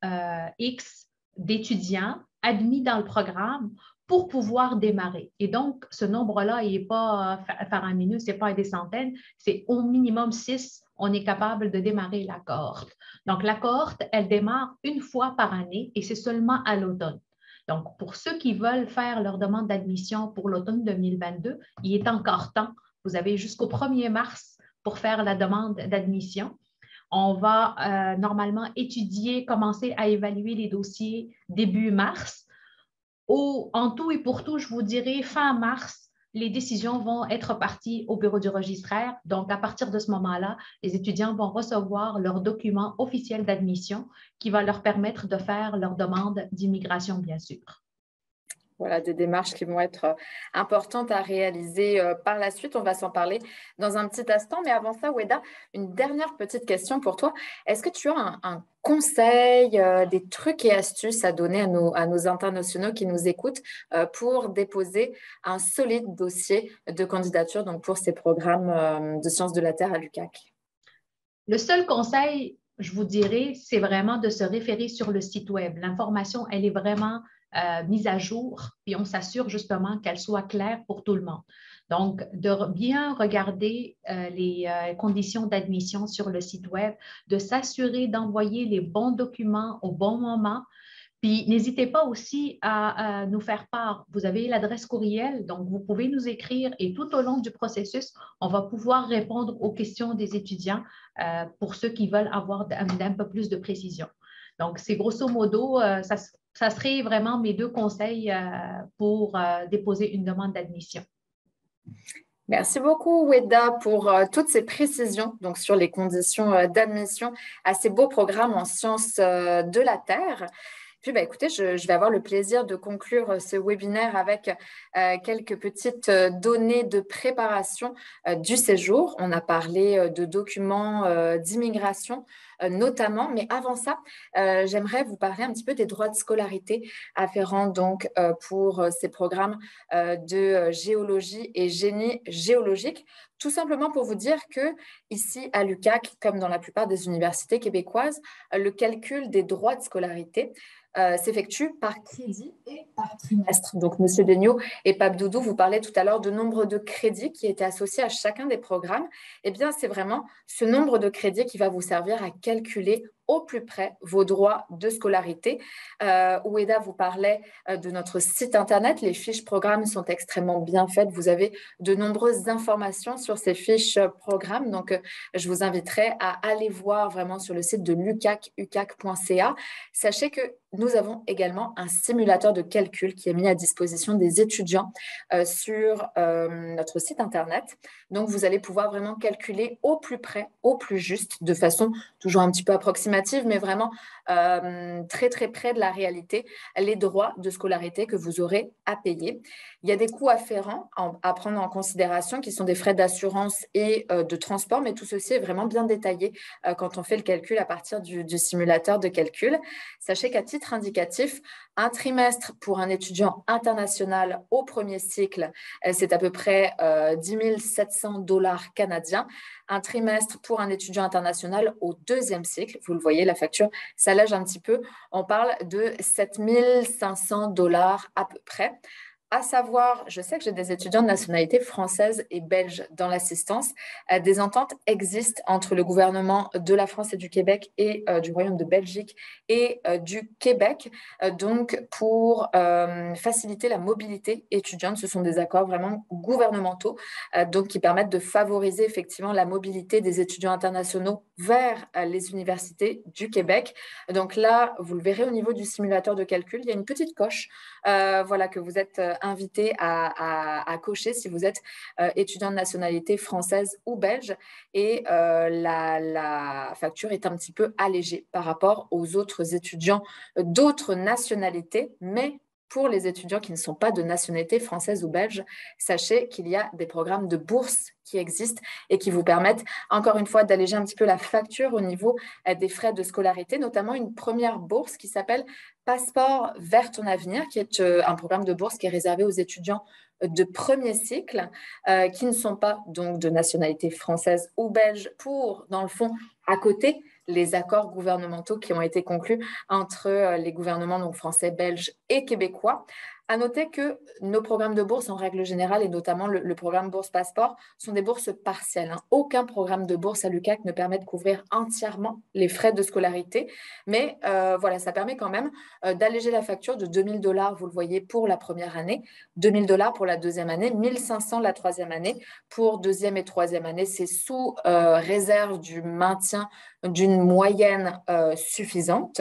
C: X d'étudiants admis dans le programme pour pouvoir démarrer. Et donc, ce nombre-là, il n'est pas faramineux, ce n'est pas des centaines, c'est au minimum 6, on est capable de démarrer la cohorte. Donc, la cohorte, elle démarre une fois par année et c'est seulement à l'automne. Donc, pour ceux qui veulent faire leur demande d'admission pour l'automne 2022, il est encore temps. Vous avez jusqu'au 1er mars pour faire la demande d'admission. On va normalement commencer à évaluer les dossiers début mars. En tout et pour tout, je vous dirais fin mars, les décisions vont être parties au bureau du registraire. Donc, à partir de ce moment-là, les étudiants vont recevoir leur document officiel d'admission qui va leur permettre de faire leur demande d'immigration, bien sûr.
A: Voilà, des démarches qui vont être importantes à réaliser par la suite. On va s'en parler dans un petit instant. Mais avant ça, Weda, une dernière petite question pour toi. Est-ce que tu as un conseil, des trucs et astuces à donner à nos internationaux qui nous écoutent pour déposer un solide dossier de candidature donc pour ces programmes de sciences de la Terre à l'UQAC?
C: Le seul conseil, je vous dirais, c'est vraiment de se référer sur le site Web. L'information, elle est vraiment mise à jour, puis on s'assure justement qu'elle soit claire pour tout le monde. Donc, de bien regarder les conditions d'admission sur le site Web, de s'assurer d'envoyer les bons documents au bon moment. Puis, n'hésitez pas aussi à nous faire part. Vous avez l'adresse courriel, donc vous pouvez nous écrire et tout au long du processus, on va pouvoir répondre aux questions des étudiants pour ceux qui veulent avoir un peu plus de précision. Donc, c'est grosso modo, ça serait vraiment mes deux conseils pour déposer une demande d'admission.
A: Merci beaucoup, Weda, pour toutes ces précisions donc, sur les conditions d'admission à ces beaux programmes en sciences de la Terre. Puis, écoutez, je vais avoir le plaisir de conclure ce webinaire avec quelques petites données de préparation du séjour. On a parlé de documents d'immigration notamment, mais avant ça, j'aimerais vous parler un petit peu des droits de scolarité afférents donc pour ces programmes de géologie et génie géologique. Tout simplement pour vous dire que ici à l'UQAC, comme dans la plupart des universités québécoises, le calcul des droits de scolarité s'effectue par crédit et par trimestre. Donc, M. Degnaud et Pape Doudou, vous parlaient tout à l'heure de nombre de crédits qui étaient associés à chacun des programmes. Eh bien, c'est vraiment ce nombre de crédits qui va vous servir à calculer au plus près vos droits de scolarité. Weda vous parlait de notre site Internet. Les fiches programmes sont extrêmement bien faites. Vous avez de nombreuses informations sur ces fiches programmes. Donc, je vous inviterai à aller voir vraiment sur le site de l'UQAC, uqac.ca. Sachez que nous avons également un simulateur de calcul qui est mis à disposition des étudiants sur notre site Internet. Donc, vous allez pouvoir vraiment calculer au plus près, au plus juste, de façon toujours un petit peu approximative, mais vraiment très, très près de la réalité, les droits de scolarité que vous aurez à payer. Il y a des coûts afférents à prendre en considération qui sont des frais d'assurance et de transport, mais tout ceci est vraiment bien détaillé quand on fait le calcul à partir du simulateur de calcul. Sachez qu'à titre indicatif, un trimestre pour un étudiant international au premier cycle, c'est à peu près 10 700 $ canadiens. Un trimestre pour un étudiant international au deuxième cycle, vous le voyez, la facture s'allège un petit peu. On parle de 7 500 $ à peu près. À savoir, je sais que j'ai des étudiants de nationalité française et belge dans l'assistance. Des ententes existent entre le gouvernement de la France et du Québec et du Royaume de Belgique et du Québec. Donc, pour faciliter la mobilité étudiante, ce sont des accords vraiment gouvernementaux donc qui permettent de favoriser effectivement la mobilité des étudiants internationaux vers les universités du Québec. Donc là, vous le verrez au niveau du simulateur de calcul, il y a une petite coche voilà, que vous êtes invité à cocher si vous êtes étudiant de nationalité française ou belge. Et la facture est un petit peu allégée par rapport aux autres étudiants d'autres nationalités, mais pour les étudiants qui ne sont pas de nationalité française ou belge, sachez qu'il y a des programmes de bourse qui existent et qui vous permettent, encore une fois, d'alléger un petit peu la facture au niveau des frais de scolarité, notamment une première bourse qui s'appelle Passeport vers ton avenir, qui est un programme de bourse qui est réservé aux étudiants de premier cycle qui ne sont pas donc de nationalité française ou belge pour, dans le fond, à côté, les accords gouvernementaux qui ont été conclus entre les gouvernements donc français, belges et québécois. À noter que nos programmes de bourse, en règle générale, et notamment le programme Bourse Passeport, sont des bourses partielles. Aucun programme de bourse à l'UQAC ne permet de couvrir entièrement les frais de scolarité, mais voilà, ça permet quand même d'alléger la facture de 2 000 $, vous le voyez, pour la première année, 2 000 $ pour la deuxième année, 1 500 la troisième année. Pour deuxième et troisième année, c'est sous réserve du maintien d'une moyenne suffisante.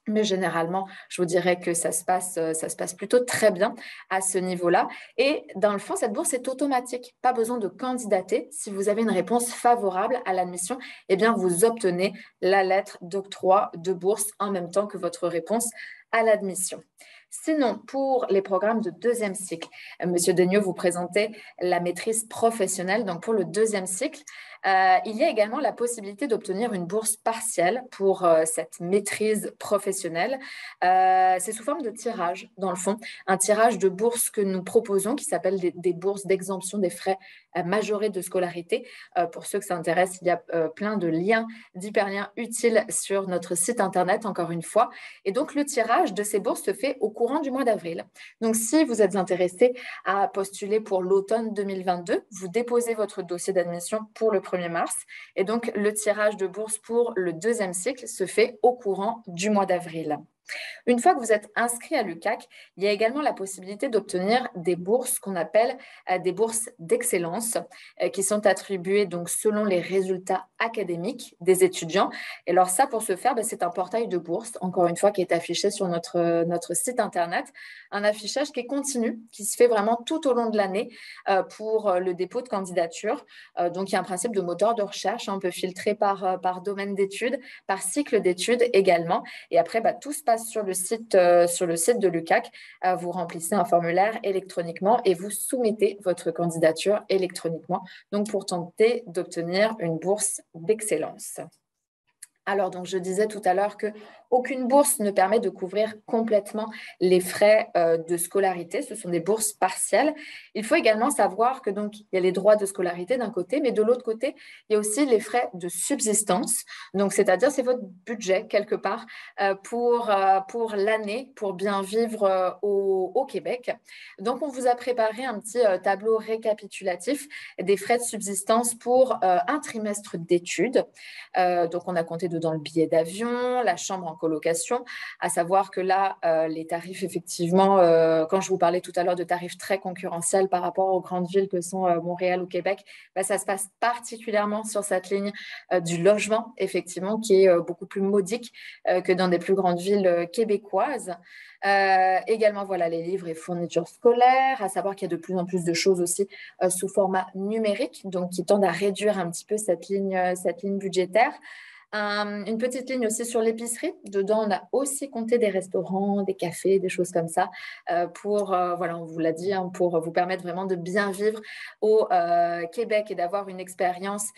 A: Mais généralement, je vous dirais que ça se passe plutôt très bien à ce niveau-là. Et dans le fond, cette bourse est automatique. Pas besoin de candidater. Si vous avez une réponse favorable à l'admission, eh bien, vous obtenez la lettre d'octroi de bourse en même temps que votre réponse à l'admission. Sinon, pour les programmes de deuxième cycle, Monsieur Degnaud vous présentait la maîtrise professionnelle. Donc, pour le deuxième cycle, il y a également la possibilité d'obtenir une bourse partielle pour cette maîtrise professionnelle. C'est sous forme de tirage, dans le fond, un tirage de bourse que nous proposons qui s'appelle des bourses d'exemption des frais majorés de scolarité. Pour ceux que ça intéresse, il y a plein de liens, d'hyperliens utiles sur notre site internet, encore une fois. Et donc, le tirage de ces bourses se fait au courant du mois d'avril. Donc, si vous êtes intéressé à postuler pour l'automne 2022, vous déposez votre dossier d'admission pour le 1er mars. Et donc, le tirage de bourse pour le deuxième cycle se fait au courant du mois d'avril. Une fois que vous êtes inscrit à l'UQAC, il y a également la possibilité d'obtenir des bourses qu'on appelle des bourses d'excellence qui sont attribuées donc selon les résultats académiques des étudiants. Et alors ça, pour ce faire, c'est un portail de bourses, encore une fois, qui est affiché sur notre site internet, un affichage qui est continu, qui se fait vraiment tout au long de l'année pour le dépôt de candidature. Donc, il y a un principe de moteur de recherche, on peut filtrer par domaine d'études, par cycle d'études également. Et après, tout se passe sur le site de l'UQAC. Vous remplissez un formulaire électroniquement et vous soumettez votre candidature électroniquement, donc pour tenter d'obtenir une bourse d'excellence. Alors, donc, je disais tout à l'heure qu'aucune bourse ne permet de couvrir complètement les frais de scolarité. Ce sont des bourses partielles. Il faut également savoir que donc, il y a les droits de scolarité d'un côté, mais de l'autre côté, il y a aussi les frais de subsistance. Donc, c'est-à-dire, c'est votre budget quelque part pour l'année, pour bien vivre au Québec. Donc, on vous a préparé un petit tableau récapitulatif des frais de subsistance pour un trimestre d'études. Donc, on a compté dedans le billet d'avion, la chambre en colocation, à savoir que là, les tarifs, effectivement, quand je vous parlais tout à l'heure de tarifs très concurrentiels par rapport aux grandes villes que sont Montréal ou Québec, ça se passe particulièrement sur cette ligne du logement, effectivement, qui est beaucoup plus modique que dans des plus grandes villes québécoises. Également, voilà, les livres et fournitures scolaires, à savoir qu'il y a de plus en plus de choses aussi sous format numérique, donc qui tendent à réduire un petit peu cette ligne budgétaire. Une petite ligne aussi sur l'épicerie. Dedans, on a aussi compté des restaurants, des cafés, des choses comme ça pour, voilà, on vous l'a dit, pour vous permettre vraiment de bien vivre au Québec et d'avoir une expérience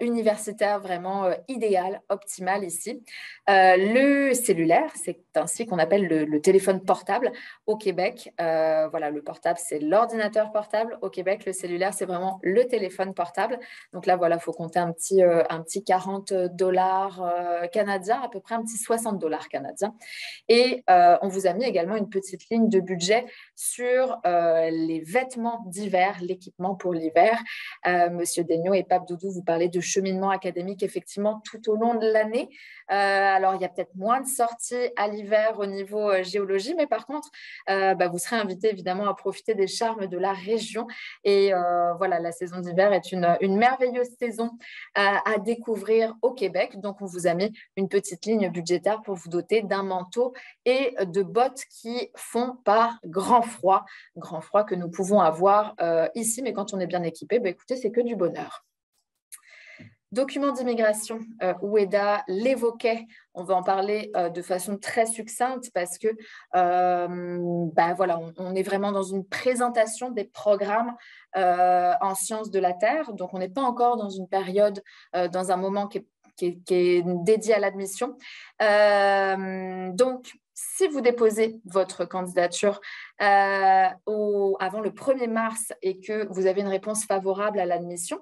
A: universitaire vraiment idéale, optimale ici. Le cellulaire, c'est ainsi qu'on appelle le téléphone portable au Québec. Voilà, le portable, c'est l'ordinateur portable. Au Québec, le cellulaire, c'est vraiment le téléphone portable. Donc là, voilà, il faut compter un petit $40 canadiens, à peu près un petit $60 canadiens. Et on vous a mis également une petite ligne de budget sur les vêtements d'hiver, l'équipement pour l'hiver. Monsieur Degnaud et Pape Doudou, vous parlez de cheminement académique effectivement tout au long de l'année. Alors, il y a peut-être moins de sorties à l'hiver au niveau géologie, mais par contre, vous serez invité évidemment à profiter des charmes de la région. Et voilà, la saison d'hiver est une merveilleuse saison à découvrir au Québec. Donc, on vous a mis une petite ligne budgétaire pour vous doter d'un manteau et de bottes qui font pas grand froid que nous pouvons avoir ici. Mais quand on est bien équipé, écoutez, c'est que du bonheur. Documents d'immigration, Oueda l'évoquait, on va en parler de façon très succincte parce que voilà, on est vraiment dans une présentation des programmes en sciences de la Terre, donc on n'est pas encore dans une période, dans un moment qui est dédié à l'admission. Donc, si vous déposez votre candidature avant le 1er mars et que vous avez une réponse favorable à l'admission,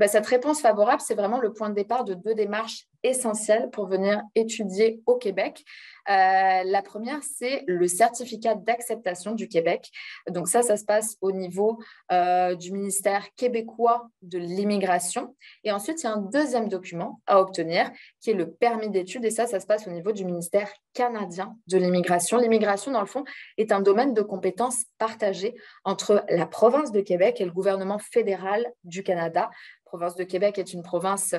A: cette réponse favorable, c'est vraiment le point de départ de 2 démarches essentielles pour venir étudier au Québec. La première, c'est le certificat d'acceptation du Québec. Donc ça se passe au niveau du ministère québécois de l'immigration. Et ensuite, il y a un deuxième document à obtenir qui est le permis d'études. Et ça se passe au niveau du ministère canadien de l'immigration. L'immigration, dans le fond, est un domaine de compétences partagées entre la province de Québec et le gouvernement fédéral du Canada. La province de Québec est une province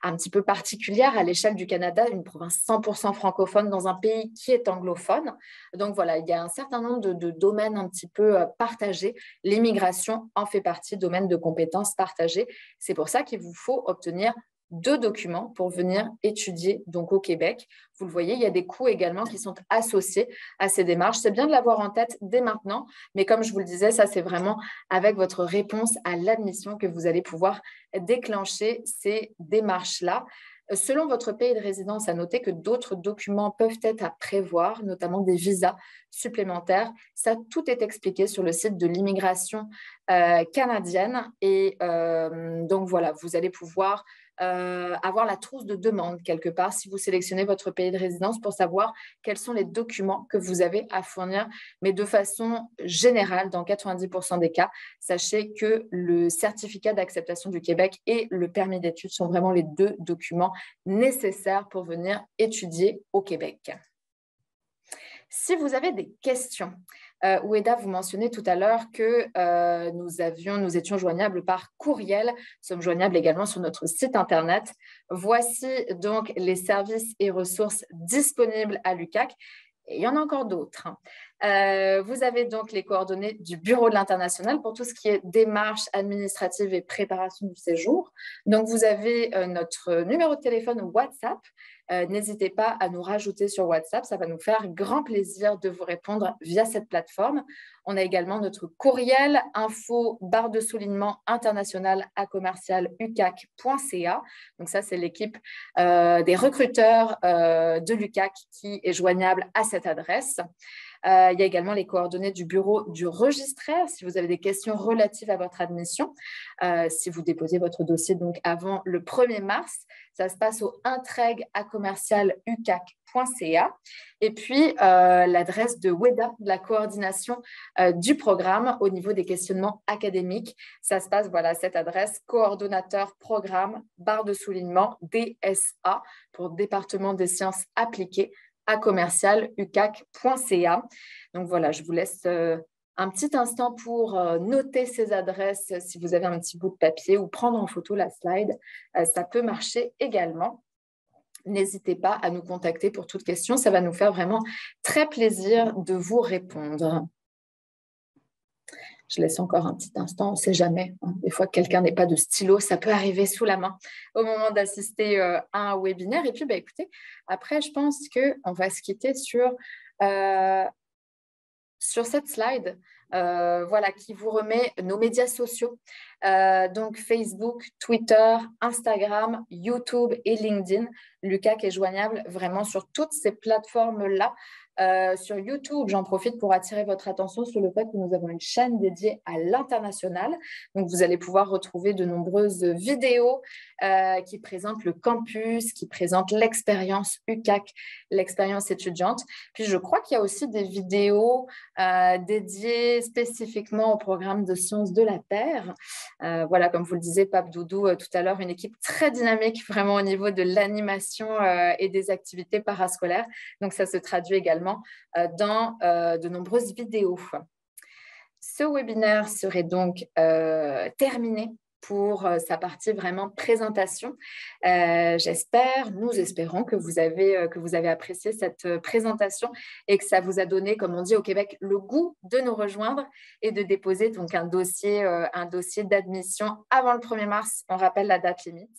A: un petit peu particulière à l'échelle du Canada, une province 100% francophone dans un pays qui est anglophone. Donc voilà, il y a un certain nombre de domaines un petit peu partagés. L'immigration en fait partie, domaine de compétences partagées. C'est pour ça qu'il vous faut obtenir 2 documents pour venir étudier donc au Québec. Vous le voyez, il y a des coûts également qui sont associés à ces démarches. C'est bien de l'avoir en tête dès maintenant, mais comme je vous le disais, ça c'est vraiment avec votre réponse à l'admission que vous allez pouvoir déclencher ces démarches-là. Selon votre pays de résidence, à noter que d'autres documents peuvent être à prévoir, notamment des visas supplémentaires. Ça, tout est expliqué sur le site de l'immigration canadienne. Et donc, voilà, vous allez pouvoir avoir la trousse de demande quelque part si vous sélectionnez votre pays de résidence pour savoir quels sont les documents que vous avez à fournir. Mais de façon générale, dans 90% des cas, sachez que le certificat d'acceptation du Québec et le permis d'études sont vraiment les 2 documents nécessaires pour venir étudier au Québec. Si vous avez des questions, Oueda, vous mentionnez tout à l'heure que nous étions joignables par courriel. Nous sommes joignables également sur notre site Internet. Voici donc les services et ressources disponibles à l'UQAC. Et il y en a encore d'autres. Vous avez donc les coordonnées du Bureau de l'International pour tout ce qui est démarche administrative et préparation du séjour. Donc, vous avez notre numéro de téléphone WhatsApp. N'hésitez pas à nous rajouter sur WhatsApp. Ça va nous faire grand plaisir de vous répondre via cette plateforme. On a également notre courriel info@international@ucac.ca. Donc, ça, c'est l'équipe des recruteurs de l'UQAC qui est joignable à cette adresse. Il y a également les coordonnées du bureau du registraire si vous avez des questions relatives à votre admission. Si vous déposez votre dossier donc avant le 1er mars, ça se passe au intreg@commercialucac.ca. Et puis, l'adresse de WEDA, de la coordination du programme au niveau des questionnements académiques. Ça se passe, voilà, cette adresse, coordonnateur programme, barre de soulignement, DSA, pour département des sciences appliquées, à commercialucac.ca. Donc voilà, je vous laisse un petit instant pour noter ces adresses si vous avez un petit bout de papier ou prendre en photo la slide. Ça peut marcher également. N'hésitez pas à nous contacter pour toute question. Ça va nous faire vraiment très plaisir de vous répondre. Je laisse encore un petit instant, on ne sait jamais. Des fois, quelqu'un n'est pas de stylo, ça peut arriver sous la main au moment d'assister à un webinaire. Et puis, écoutez, après, je pense qu'on va se quitter sur cette slide voilà, qui vous remet nos médias sociaux. Donc, Facebook, Twitter, Instagram, YouTube et LinkedIn. L'UQAC est joignable vraiment sur toutes ces plateformes-là. Sur YouTube, j'en profite pour attirer votre attention sur le fait que nous avons une chaîne dédiée à l'international. Donc, vous allez pouvoir retrouver de nombreuses vidéos qui présentent le campus, qui présentent l'expérience UQAC, l'expérience étudiante. Puis, je crois qu'il y a aussi des vidéos dédiées spécifiquement au programme de sciences de la Terre. Voilà, comme vous le disiez, Pape Doudou, tout à l'heure, une équipe très dynamique vraiment au niveau de l'animation et des activités parascolaires. Donc, ça se traduit également dans de nombreuses vidéos. Ce webinaire serait donc terminé pour sa partie vraiment présentation. Nous espérons que vous avez apprécié cette présentation et que ça vous a donné, comme on dit au Québec, le goût de nous rejoindre et de déposer donc un dossier d'admission avant le 1er mars. On rappelle la date limite.